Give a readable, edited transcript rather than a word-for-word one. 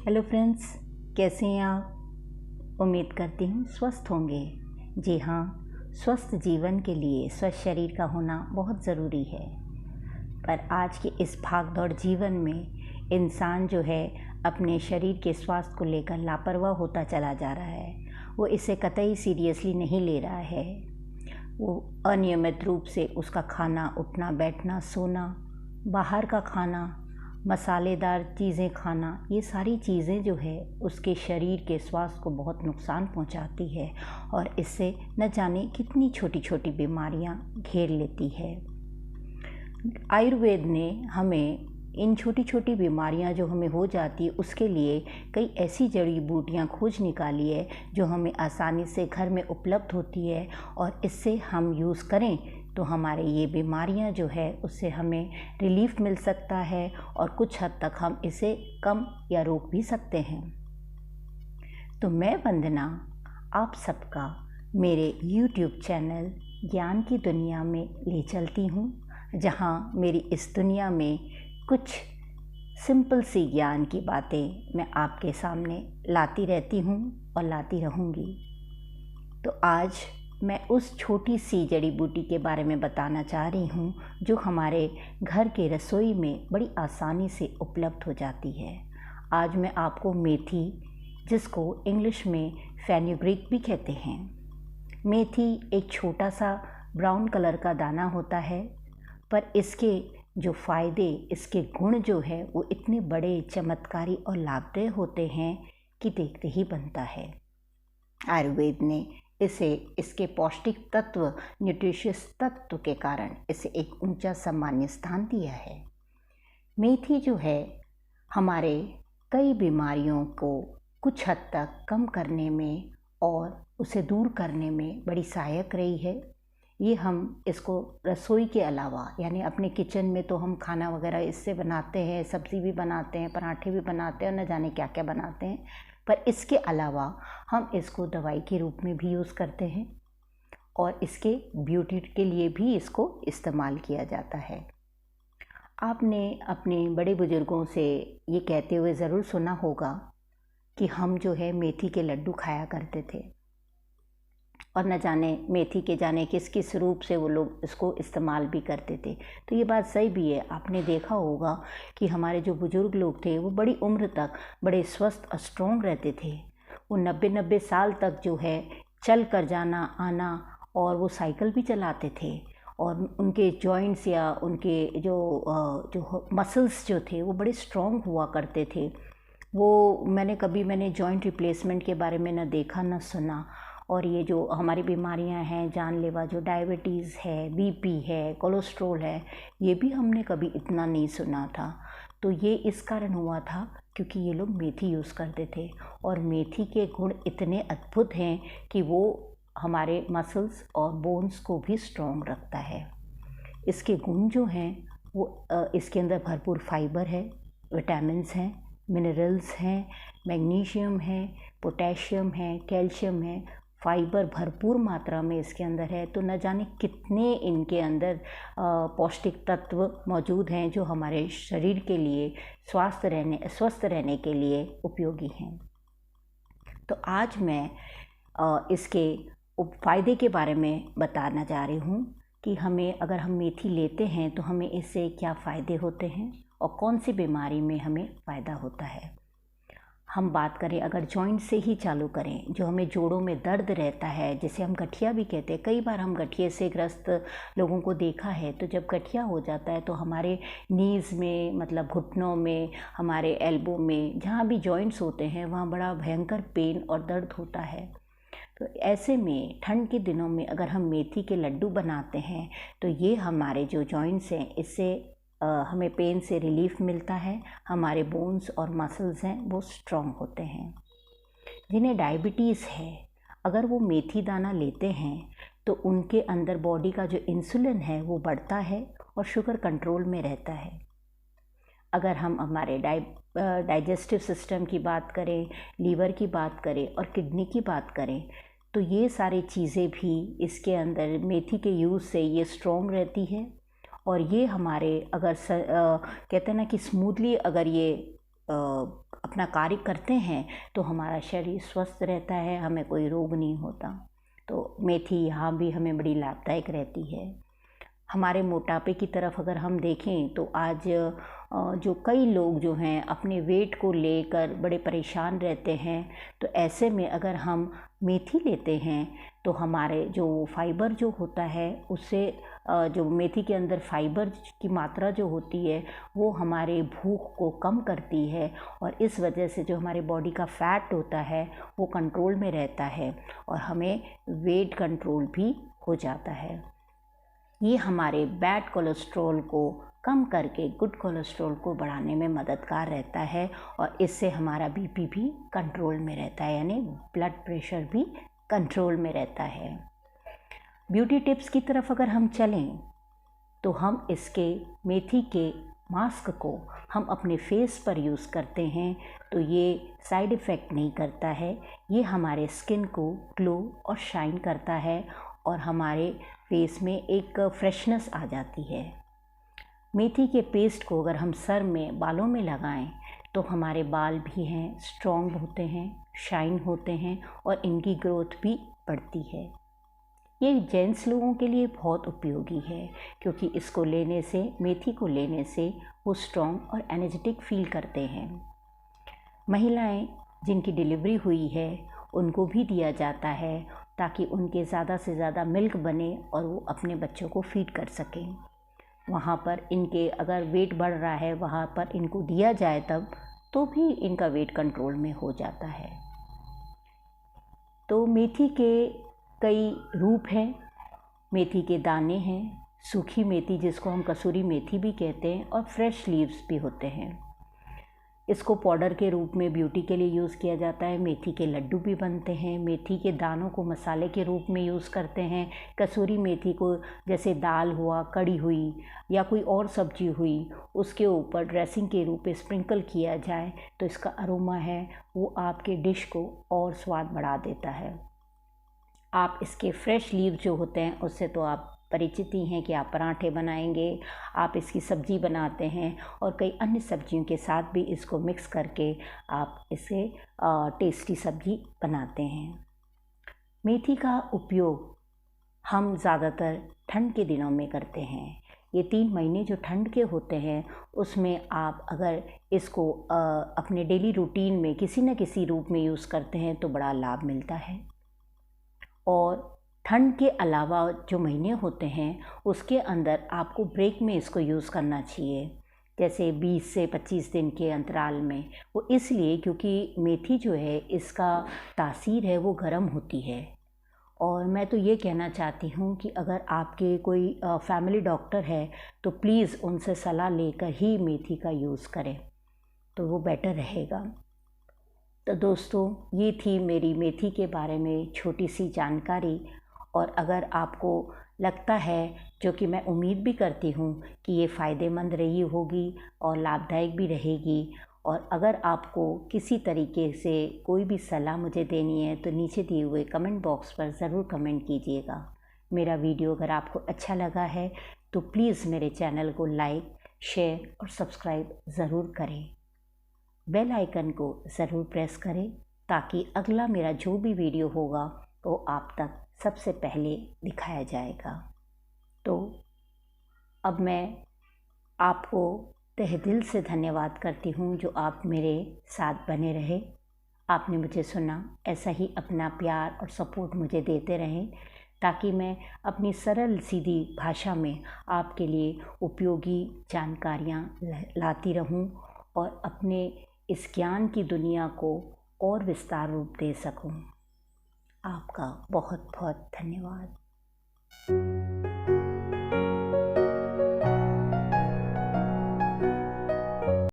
Hello friends, कैसे हैं आप। उम्मीद करती हूँ स्वस्थ होंगे। जी हाँ, स्वस्थ जीवन के लिए स्वस्थ शरीर का होना बहुत ज़रूरी है। पर आज के इस भागदौड़ जीवन में इंसान जो है अपने शरीर के स्वास्थ्य को लेकर लापरवाह होता चला जा रहा है। वो इसे कतई सीरियसली नहीं ले रहा है। वो अनियमित रूप से उसका खाना, उठना, बैठना, सोना, बाहर का खाना, मसालेदार चीज़ें खाना, ये सारी चीज़ें जो है उसके शरीर के स्वास्थ्य को बहुत नुकसान पहुंचाती है और इससे न जाने कितनी छोटी छोटी बीमारियां घेर लेती है। आयुर्वेद ने हमें इन छोटी छोटी बीमारियां जो हमें हो जाती है उसके लिए कई ऐसी जड़ी बूटियां खोज निकाली है जो हमें आसानी से घर में उपलब्ध होती है और इससे हम यूज़ करें तो हमारे ये बीमारियां जो है उससे हमें रिलीफ मिल सकता है और कुछ हद तक हम इसे कम या रोक भी सकते हैं। तो मैं वंदना आप सबका मेरे YouTube चैनल ज्ञान की दुनिया में ले चलती हूँ, जहाँ मेरी इस दुनिया में कुछ सिंपल सी ज्ञान की बातें मैं आपके सामने लाती रहती हूँ और लाती रहूँगी। तो आज मैं उस छोटी सी जड़ी बूटी के बारे में बताना चाह रही हूँ जो हमारे घर के रसोई में बड़ी आसानी से उपलब्ध हो जाती है। आज मैं आपको मेथी, जिसको इंग्लिश में फेनुग्रीक भी कहते हैं, मेथी एक छोटा सा ब्राउन कलर का दाना होता है, पर इसके जो फ़ायदे, इसके गुण जो है वो इतने बड़े, चमत्कारी और लाभदायक होते हैं कि देखते ही बनता है। आयुर्वेद ने इसे इसके पौष्टिक तत्व, न्यूट्रिशियस तत्व के कारण इसे एक ऊंचा सम्मान्य स्थान दिया है। मेथी जो है हमारे कई बीमारियों को कुछ हद तक कम करने में और उसे दूर करने में बड़ी सहायक रही है। ये हम इसको रसोई के अलावा, यानी अपने किचन में तो हम खाना वगैरह इससे बनाते हैं, सब्ज़ी भी बनाते हैं, पराठे भी बनाते हैं और न जाने क्या क्या बनाते हैं, पर इसके अलावा हम इसको दवाई के रूप में भी यूज़ करते हैं और इसके ब्यूटी के लिए भी इसको इस्तेमाल किया जाता है। आपने अपने बड़े बुजुर्गों से ये कहते हुए ज़रूर सुना होगा कि हम जो है मेथी के लड्डू खाया करते थे और न जाने मेथी के जाने किस किस रूप से वो लोग इसको इस्तेमाल भी करते थे। तो ये बात सही भी है। आपने देखा होगा कि हमारे जो बुज़ुर्ग लोग थे वो बड़ी उम्र तक बड़े स्वस्थ और स्ट्रॉन्ग रहते थे। वो 90-90 साल तक जो है चल कर जाना आना, और वो साइकिल भी चलाते थे और उनके जॉइंट्स या उनके जो मसल्स जो थे वो बड़े स्ट्रॉन्ग हुआ करते थे। वो मैंने जॉइंट रिप्लेसमेंट के बारे में न देखा न सुना। और ये जो हमारी बीमारियां हैं जानलेवा, जो डायबिटीज़ है, बीपी है, कोलेस्ट्रॉल है, ये भी हमने कभी इतना नहीं सुना था। तो ये इस कारण हुआ था क्योंकि ये लोग मेथी यूज़ करते थे और मेथी के गुण इतने अद्भुत हैं कि वो हमारे मसल्स और बोन्स को भी स्ट्रॉन्ग रखता है। इसके गुण जो हैं वो इसके अंदर भरपूर फाइबर है, विटामिन्स हैं, मिनरल्स हैं, मैग्नीशियम है, पोटेशियम है, कैल्शियम है, फाइबर भरपूर मात्रा में इसके अंदर है। तो न जाने कितने इनके अंदर पौष्टिक तत्व मौजूद हैं जो हमारे शरीर के लिए स्वस्थ रहने के लिए उपयोगी हैं। तो आज मैं इसके फ़ायदे के बारे में बताना जा रही हूँ कि हमें, अगर हम मेथी लेते हैं तो हमें इससे क्या फ़ायदे होते हैं और कौन सी बीमारी में हमें फ़ायदा होता है। हम बात करें अगर जॉइंट से ही चालू करें, जो हमें जोड़ों में दर्द रहता है, जिसे हम गठिया भी कहते हैं। कई बार हम गठिए से ग्रस्त लोगों को देखा है। तो जब गठिया हो जाता है तो हमारे नीज़ में, मतलब घुटनों में, हमारे एल्बो में, जहाँ भी जॉइंट्स होते हैं वहाँ बड़ा भयंकर पेन और दर्द होता है। तो ऐसे में ठंड के दिनों में अगर हम मेथी के लड्डू बनाते हैं तो ये हमारे जो जॉइंट्स हैं इससे हमें पेन से रिलीफ मिलता है। हमारे बोन्स और मसल्स हैं वो स्ट्रॉन्ग होते हैं। जिन्हें डायबिटीज़ है, अगर वो मेथी दाना लेते हैं तो उनके अंदर बॉडी का जो इंसुलिन है वो बढ़ता है और शुगर कंट्रोल में रहता है। अगर हम हमारे डाइजेस्टिव सिस्टम की बात करें, लीवर की बात करें और किडनी की बात करें, तो ये सारी चीज़ें भी इसके अंदर मेथी के यूज़ से ये स्ट्रॉन्ग रहती है। और ये हमारे कहते हैं ना कि स्मूथली अगर ये अपना कार्य करते हैं तो हमारा शरीर स्वस्थ रहता है, हमें कोई रोग नहीं होता। तो मेथी यहाँ भी हमें बड़ी लाभदायक रहती है। हमारे मोटापे की तरफ अगर हम देखें तो आज जो कई लोग जो हैं अपने वेट को लेकर बड़े परेशान रहते हैं, तो ऐसे में अगर हम मेथी लेते हैं तो हमारे जो फाइबर जो होता है उससे जो मेथी के अंदर फाइबर की मात्रा जो होती है वो हमारे भूख को कम करती है, और इस वजह से जो हमारे बॉडी का फैट होता है वो कंट्रोल में रहता है और हमें वेट कंट्रोल भी हो जाता है। ये हमारे बैड कोलेस्ट्रॉल को कम करके गुड कोलेस्ट्रॉल को बढ़ाने में मददगार रहता है, और इससे हमारा बीपी भी कंट्रोल में रहता है, यानी ब्लड प्रेशर भी कंट्रोल में रहता है। ब्यूटी टिप्स की तरफ अगर हम चलें तो हम इसके मेथी के मास्क को हम अपने फेस पर यूज़ करते हैं तो ये साइड इफ़ेक्ट नहीं करता है। ये हमारे स्किन को ग्लो और शाइन करता है और हमारे फेस में एक फ्रेशनेस आ जाती है। मेथी के पेस्ट को अगर हम सर में बालों में लगाएं तो हमारे बाल भी हैं स्ट्रॉन्ग होते हैं, शाइन होते हैं और इनकी ग्रोथ भी बढ़ती है। ये जेंट्स लोगों के लिए बहुत उपयोगी है क्योंकि इसको लेने से, मेथी को लेने से वो स्ट्रॉन्ग और एनर्जेटिक फील करते हैं। महिलाएं जिनकी डिलीवरी हुई है उनको भी दिया जाता है ताकि उनके ज़्यादा से ज़्यादा मिल्क बने और वो अपने बच्चों को फीड कर सकें। वहाँ पर इनके अगर वेट बढ़ रहा है वहाँ पर इनको दिया जाए तब तो भी इनका वेट कंट्रोल में हो जाता है। तो मेथी के कई रूप हैं। मेथी के दाने हैं, सूखी मेथी जिसको हम कसूरी मेथी भी कहते हैं, और फ्रेश लीव्स भी होते हैं। इसको पाउडर के रूप में ब्यूटी के लिए यूज़ किया जाता है। मेथी के लड्डू भी बनते हैं। मेथी के दानों को मसाले के रूप में यूज़ करते हैं। कसूरी मेथी को जैसे दाल हुआ, कड़ी हुई या कोई और सब्जी हुई, उसके ऊपर ड्रेसिंग के रूप में स्प्रिंकल किया जाए तो इसका अरोमा है वो आपके डिश को और स्वाद बढ़ा देता है। आप इसके फ्रेश लीव जो होते हैं उससे तो आप परिचित ही हैं कि आप पराठे बनाएंगे, आप इसकी सब्ज़ी बनाते हैं और कई अन्य सब्जियों के साथ भी इसको मिक्स करके आप इसे टेस्टी सब्ज़ी बनाते हैं। मेथी का उपयोग हम ज़्यादातर ठंड के दिनों में करते हैं। ये 3 महीने जो ठंड के होते हैं उसमें आप अगर इसको अपने डेली रूटीन में किसी न किसी रूप में यूज़ करते हैं तो बड़ा लाभ मिलता है। और ठंड के अलावा जो महीने होते हैं उसके अंदर आपको ब्रेक में इसको यूज़ करना चाहिए, जैसे 20 से 25 दिन के अंतराल में। वो इसलिए क्योंकि मेथी जो है इसका तासीर है वो गर्म होती है। और मैं तो ये कहना चाहती हूँ कि अगर आपके कोई फैमिली डॉक्टर है तो प्लीज़ उनसे सलाह लेकर ही मेथी का यूज़ करें तो वो बेटर रहेगा। तो दोस्तों, ये थी मेरी मेथी के बारे में छोटी सी जानकारी। और अगर आपको लगता है, जो कि मैं उम्मीद भी करती हूँ कि ये फ़ायदेमंद रही होगी और लाभदायक भी रहेगी, और अगर आपको किसी तरीके से कोई भी सलाह मुझे देनी है तो नीचे दिए हुए कमेंट बॉक्स पर ज़रूर कमेंट कीजिएगा। मेरा वीडियो अगर आपको अच्छा लगा है तो प्लीज़ मेरे चैनल को लाइक, शेयर और सब्सक्राइब ज़रूर करें। बेल आइकन को ज़रूर प्रेस करें ताकि अगला मेरा जो भी वीडियो होगा वो आप तक सबसे पहले दिखाया जाएगा। तो अब मैं आपको तहे दिल से धन्यवाद करती हूँ जो आप मेरे साथ बने रहे। आपने मुझे सुना, ऐसा ही अपना प्यार और सपोर्ट मुझे देते रहें ताकि मैं अपनी सरल सीधी भाषा में आपके लिए उपयोगी जानकारियाँ लाती रहूँ और अपने इस ज्ञान की दुनिया को और विस्तार रूप दे सकूं। आपका बहुत बहुत धन्यवाद।